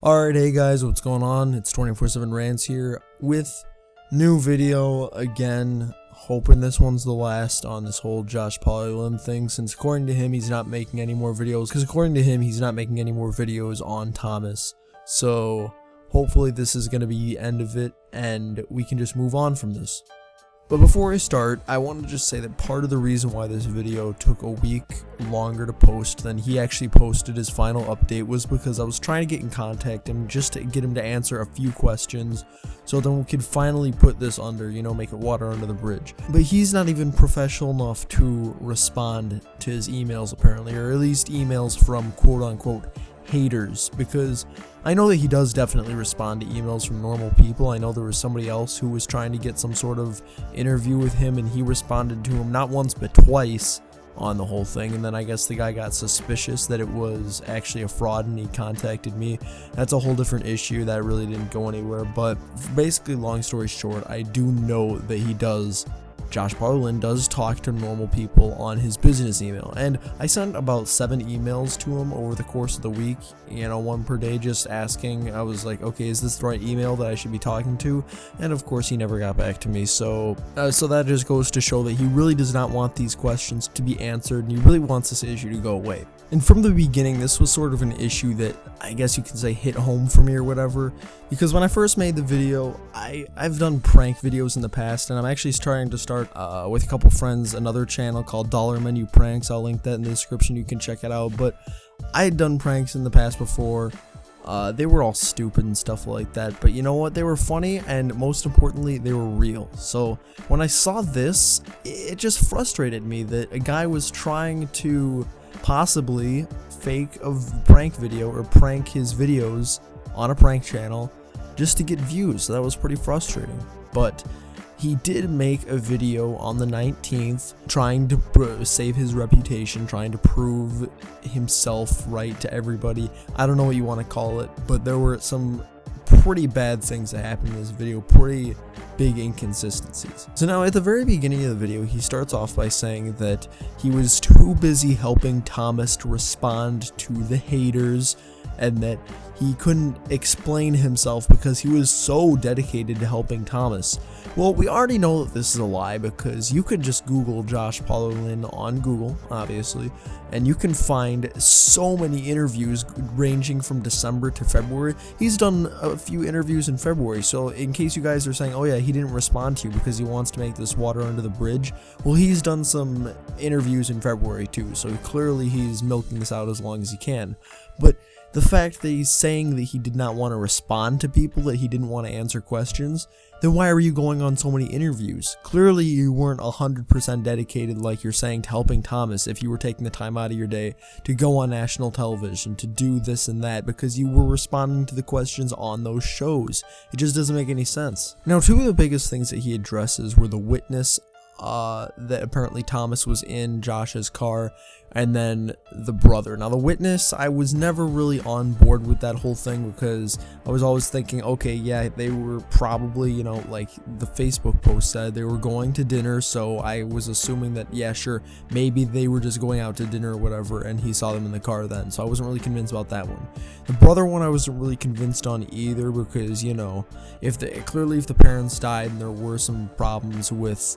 Alright, hey guys, what's going on? It's 24/7 Rants here with new video again. Hoping this one's the last on this whole JoshPalerLin thing, since according to him he's not making any more videos, on Thomas. So hopefully this is going to be the end of it and we can just move on from this. But before I start, I want to just say that part of the reason why this video took a week longer to post than he actually posted his final update was because I was trying to get in contact with him just to get him to answer a few questions so then we could finally put this under, make it water under the bridge. But he's not even professional enough to respond to his emails apparently, or at least emails from quote-unquote haters, because I know that he does definitely respond to emails from normal people. I know there was somebody else who was trying to get some sort of interview with him and he responded to him not once but twice on the whole thing, and then I guess the guy got suspicious that it was actually a fraud and he contacted me. That's a whole different issue that really didn't go anywhere, but basically long story short, I do know that JoshPalerLin does talk to normal people on his business email, and I sent about 7 emails to him over the course of the week, one per day, just asking. I was like, okay, is this the right email that I should be talking to? And of course he never got back to me, so that just goes to show that he really does not want these questions to be answered and he really wants this issue to go away. And from the beginning, this was sort of an issue that I guess you could say hit home for me or whatever, because when I first made the video, I've done prank videos in the past, and I'm actually starting to start with a couple friends another channel called Dollar Menu Pranks. I'll link that in the description, you can check it out. But I had done pranks in the past before. They were all stupid and stuff like that, but you know what, they were funny, and most importantly they were real. So when I saw this, it just frustrated me that a guy was trying to possibly fake a prank video or prank his videos on a prank channel just to get views. So that was pretty frustrating. But he did make a video on the 19th trying to save his reputation, trying to prove himself right to everybody. I don't know what you want to call it, but there were some pretty bad things that happened in this video, pretty big inconsistencies. So now at the very beginning of the video, he starts off by saying that he was too busy helping Thomas to respond to the haters, and that he couldn't explain himself because he was so dedicated to helping Thomas. Well, we already know that this is a lie, because you could just Google JoshPalerLin on Google, obviously, and you can find so many interviews ranging from December to February. He's done a few interviews in February, so in case you guys are saying, oh yeah, he didn't respond to you because he wants to make this water under the bridge, well, he's done some interviews in February too, so clearly he's milking this out as long as he can. But the fact that he's saying that he did not want to respond to people, that he didn't want to answer questions, then why are you going on so many interviews? Clearly you weren't 100% dedicated, like you're saying, to helping Thomas if you were taking the time out of your day to go on national television, to do this and that, because you were responding to the questions on those shows. It just doesn't make any sense. Now, two of the biggest things that he addresses were the witness that apparently Thomas was in Josh's car, and then the brother. Now the witness, I was never really on board with that whole thing, because I was always thinking, okay, yeah, they were probably, like the Facebook post said, they were going to dinner, so I was assuming that, yeah, sure, maybe they were just going out to dinner or whatever, and he saw them in the car then, so I wasn't really convinced about that one. The brother one I wasn't really convinced on either, because, if the parents died and there were some problems with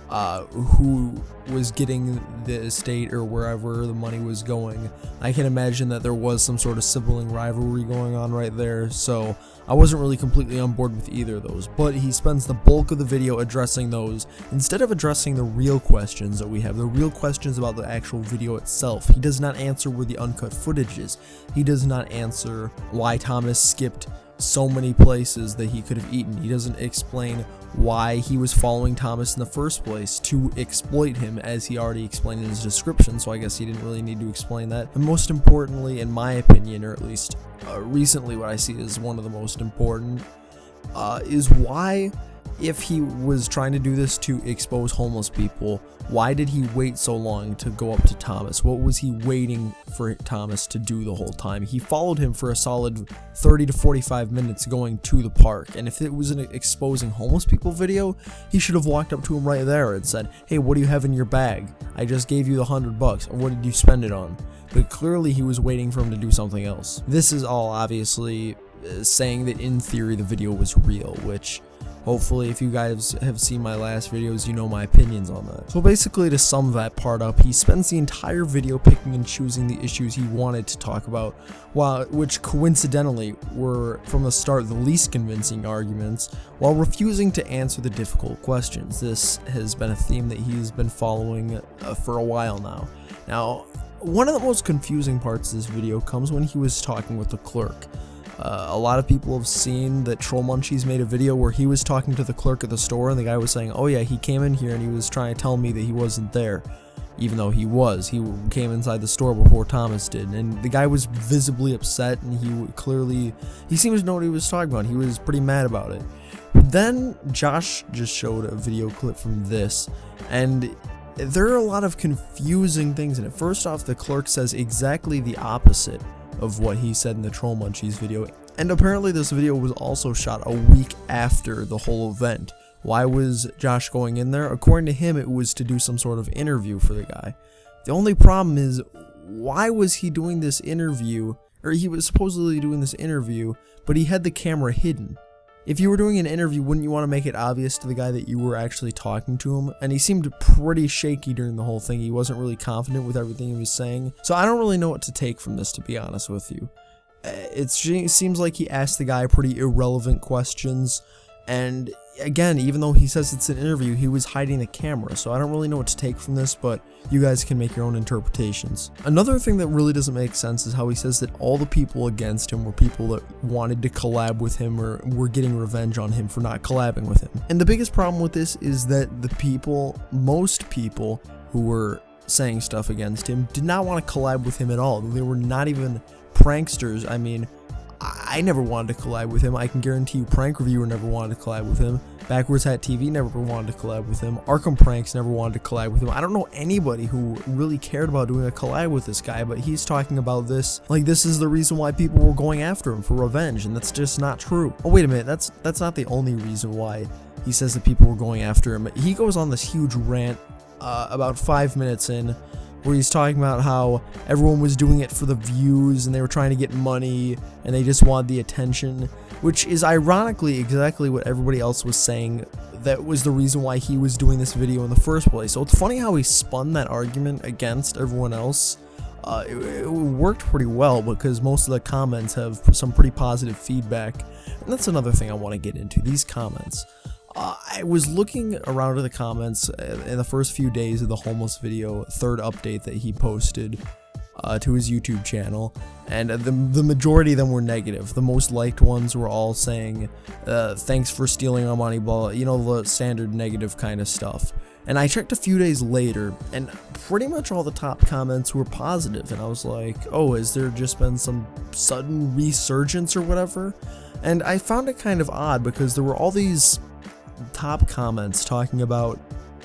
who was getting the estate or wherever the money was going, I can imagine that there was some sort of sibling rivalry going on right there, so I wasn't really completely on board with either of those. But he spends the bulk of the video addressing those instead of addressing the real questions that we have, the real questions about the actual video itself. He does not answer where the uncut footage is. He does not answer why Thomas skipped so many places that he could have eaten. He doesn't explain why he was following Thomas in the first place, to exploit him, as he already explained in his description, so I guess he didn't really need to explain that. And most importantly, in my opinion, or at least recently what I see as one of the most important, is why, if he was trying to do this to expose homeless people, why did he wait so long to go up to Thomas? What was he waiting for Thomas to do the whole time? He followed him for a solid 30 to 45 minutes going to the park, and if it was an exposing homeless people video, he should have walked up to him right there and said, hey, what do you have in your bag? I just gave you the $100, or what did you spend it on? But clearly he was waiting for him to do something else. This is all obviously saying that in theory the video was real, which hopefully if you guys have seen my last videos, you know my opinions on that. So basically, to sum that part up, he spends the entire video picking and choosing the issues he wanted to talk about, which coincidentally were from the start the least convincing arguments, while refusing to answer the difficult questions. This has been a theme that he's been following for a while now. Now, one of the most confusing parts of this video comes when he was talking with the clerk. A lot of people have seen that Troll Munchies made a video where he was talking to the clerk at the store, and the guy was saying, oh yeah, he came in here and he was trying to tell me that he wasn't there, even though he was. He came inside the store before Thomas did, and the guy was visibly upset, and he seemed to know what he was talking about. He was pretty mad about it. Then Josh just showed a video clip from this, and there are a lot of confusing things in it. First off, the clerk says exactly the opposite of what he said in the Troll Munchies video, and apparently this video was also shot a week after the whole event. Why was Josh going in there? According to him, it was to do some sort of interview for the guy. The only problem is, why was he doing this interview, or he was supposedly doing this interview, but he had the camera hidden? If you were doing an interview, wouldn't you want to make it obvious to the guy that you were actually talking to him? And he seemed pretty shaky during the whole thing. He wasn't really confident with everything he was saying. So I don't really know what to take from this, to be honest with you. It seems like he asked the guy pretty irrelevant questions. And again, even though he says it's an interview, he was hiding the camera. So I don't really know what to take from this, but you guys can make your own interpretations. Another thing that really doesn't make sense is how he says that all the people against him were people that wanted to collab with him or were getting revenge on him for not collabing with him. And the biggest problem with this is that most people who were saying stuff against him did not want to collab with him at all. They were not even pranksters. I mean, I never wanted to collab with him. I can guarantee you Prank Reviewer never wanted to collab with him. Backwards Hat TV never wanted to collab with him. Arkham Pranks never wanted to collab with him. I don't know anybody who really cared about doing a collab with this guy, but he's talking about this like this is the reason why people were going after him for revenge, and that's just not true. Oh, wait a minute, that's not the only reason why he says that people were going after him. He goes on this huge rant about 5 minutes in, where he's talking about how everyone was doing it for the views and they were trying to get money and they just wanted the attention, which is ironically exactly what everybody else was saying that was the reason why he was doing this video in the first place. So it's funny how he spun that argument against everyone else. It worked pretty well because most of the comments have some pretty positive feedback, and that's another thing I want to get into, these comments. I was looking around at the comments in the first few days of the homeless video, third update that he posted to his YouTube channel, and the majority of them were negative. The most liked ones were all saying, thanks for stealing our money, blah, you know, the standard negative kind of stuff. And I checked a few days later, and pretty much all the top comments were positive, and I was like, oh, has there just been some sudden resurgence or whatever? And I found it kind of odd because there were all these top comments talking about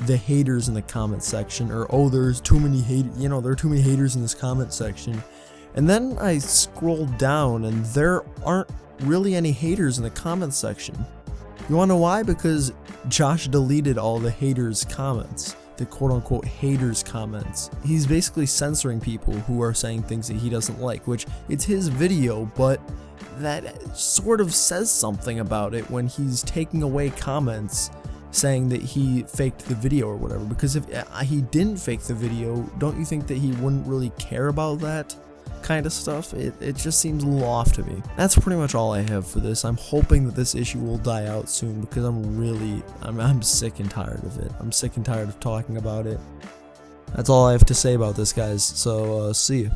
the haters in the comment section, or oh, there's too many there are too many haters in this comment section. And then I scrolled down and there aren't really any haters in the comment section. You wanna know why? Because Josh deleted all the haters comments, the quote-unquote haters comments. He's basically censoring people who are saying things that he doesn't like, which it's his video, but that sort of says something about it when he's taking away comments saying that he faked the video or whatever. Because if he didn't fake the video, don't you think that he wouldn't really care about that kind of stuff? It just seems a little off to me. That's pretty much all I have for this. I'm hoping that this issue will die out soon because I'm sick and tired of it. I'm sick and tired of talking about it. That's all I have to say about this, guys. So see ya.